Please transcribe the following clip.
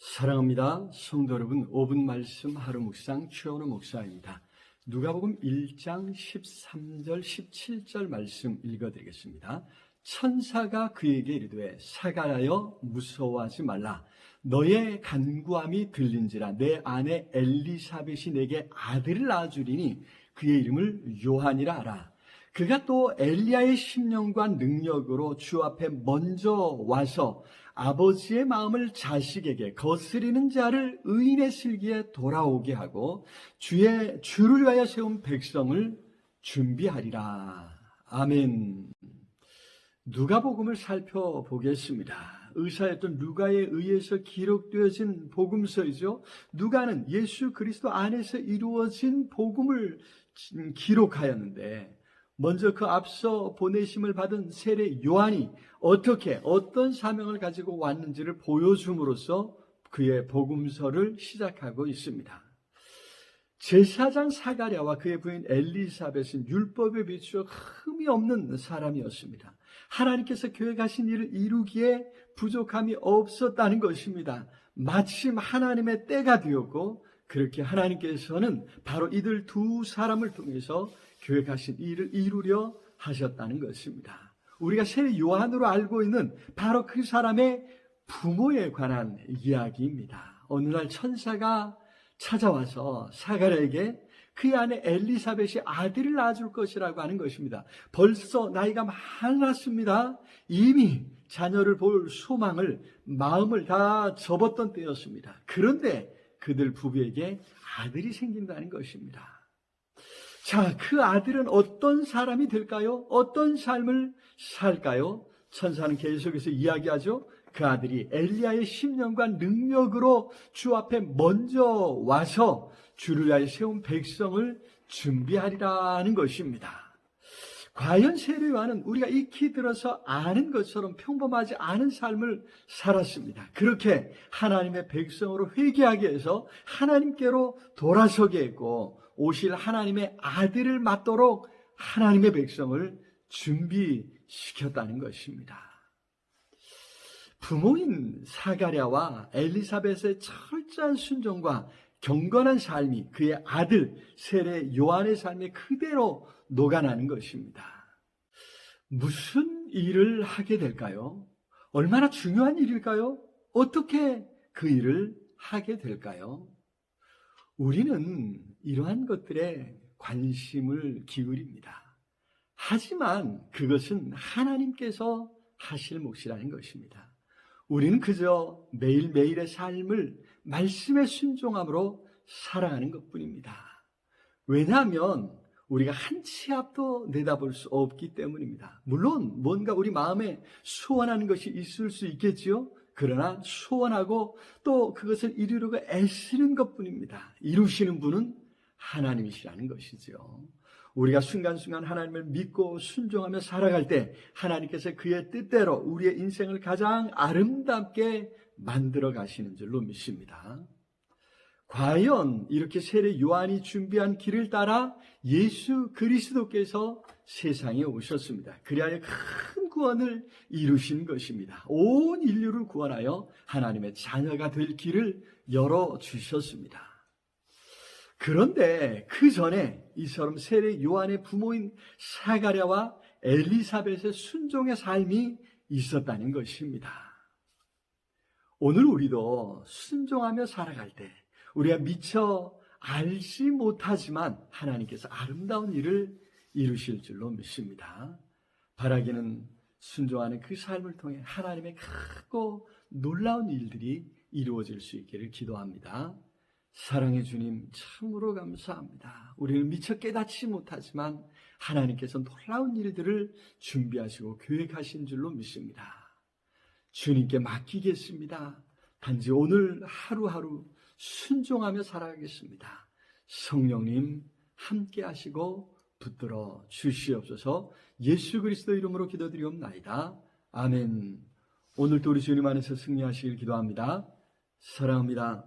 사랑합니다. 성도 여러분, 5분 말씀 하루 묵상 최원호 목사입니다. 누가복음 1장 13절 17절 말씀 읽어드리겠습니다. 천사가 그에게 이르되 사가랴여 무서워하지 말라. 너의 간구함이 들린지라. 내 아내 엘리사벳이 내게 아들을 낳아주리니 그의 이름을 요한이라 하라. 그가 또 엘리야의 심령과 능력으로 주 앞에 먼저 와서 아버지의 마음을 자식에게 거스리는 자를 의인의 슬기에 돌아오게 하고 주를 위하여 세운 백성을 준비하리라. 아멘. 누가복음을 살펴보겠습니다. 의사였던 누가에 의해서 기록되어진 복음서이죠. 누가는 예수 그리스도 안에서 이루어진 복음을 기록하였는데, 먼저 그 앞서 보내심을 받은 세례 요한이 어떤 사명을 가지고 왔는지를 보여줌으로써 그의 복음서를 시작하고 있습니다. 제사장 사가랴와 그의 부인 엘리사벳은 율법에 비추어 흠이 없는 사람이었습니다. 하나님께서 계획하신 일을 이루기에 부족함이 없었다는 것입니다. 마침 하나님의 때가 되었고, 그렇게 하나님께서는 바로 이들 두 사람을 통해서 계획하신 일을 이루려 하셨다는 것입니다. 우리가 세례 요한으로 알고 있는 바로 그 사람의 부모에 관한 이야기입니다. 어느 날 천사가 찾아와서 사가랴에게 그의 아내 엘리사벳이 아들을 낳아줄 것이라고 하는 것입니다. 벌써 나이가 많았습니다. 이미 자녀를 볼 소망을, 마음을 다 접었던 때였습니다. 그런데 그들 부부에게 아들이 생긴다는 것입니다. 자, 그 아들은 어떤 사람이 될까요? 어떤 삶을 살까요? 천사는 계속해서 이야기하죠. 그 아들이 엘리야의 심령과 능력으로 주 앞에 먼저 와서 주를 위하여 세운 백성을 준비하리라는 것입니다. 과연 세례 요한은 우리가 익히 들어서 아는 것처럼 평범하지 않은 삶을 살았습니다. 그렇게 하나님의 백성으로 회개하게 해서 하나님께로 돌아서게 했고, 오실 하나님의 아들을 맞도록 하나님의 백성을 준비시켰다는 것입니다. 부모인 사가랴와 엘리사벳의 철저한 순종과 경건한 삶이 그의 아들 세례 요한의 삶에 그대로 녹아나는 것입니다. 무슨 일을 하게 될까요? 얼마나 중요한 일일까요? 어떻게 그 일을 하게 될까요? 우리는 이러한 것들에 관심을 기울입니다. 하지만 그것은 하나님께서 하실 몫이라는 것입니다. 우리는 그저 매일매일의 삶을 말씀에 순종함으로 살아가는 것뿐입니다. 왜냐하면 우리가 한 치 앞도 내다볼 수 없기 때문입니다. 물론 뭔가 우리 마음에 소원하는 것이 있을 수 있겠지요. 그러나 소원하고 또 그것을 이루려고 애쓰는 것뿐입니다. 이루시는 분은 하나님이시라는 것이죠. 우리가 순간순간 하나님을 믿고 순종하며 살아갈 때 하나님께서 그의 뜻대로 우리의 인생을 가장 아름답게 만들어 가시는 줄로 믿습니다. 과연 이렇게 세례 요한이 준비한 길을 따라 예수 그리스도께서 세상에 오셨습니다. 그리하여 큰 구원을 이루신 것입니다. 온 인류를 구원하여 하나님의 자녀가 될 길을 열어주셨습니다. 그런데 그 전에 이처럼 세례 요한의 부모인 사가랴와 엘리사벳의 순종의 삶이 있었다는 것입니다. 오늘 우리도 순종하며 살아갈 때 우리가 미처 알지 못하지만 하나님께서 아름다운 일을 이루실 줄로 믿습니다. 바라기는 순종하는 그 삶을 통해 하나님의 크고 놀라운 일들이 이루어질 수 있기를 기도합니다. 사랑의 주님, 참으로 감사합니다. 우리는 미처 깨닫지 못하지만 하나님께서 놀라운 일들을 준비하시고 계획하신 줄로 믿습니다. 주님께 맡기겠습니다. 단지 오늘 하루하루 순종하며 살아가겠습니다. 성령님 함께 하시고 붙들어 주시옵소서. 예수 그리스도 이름으로 기도드리옵나이다. 아멘. 오늘도 우리 주님 안에서 승리하시길 기도합니다. 사랑합니다.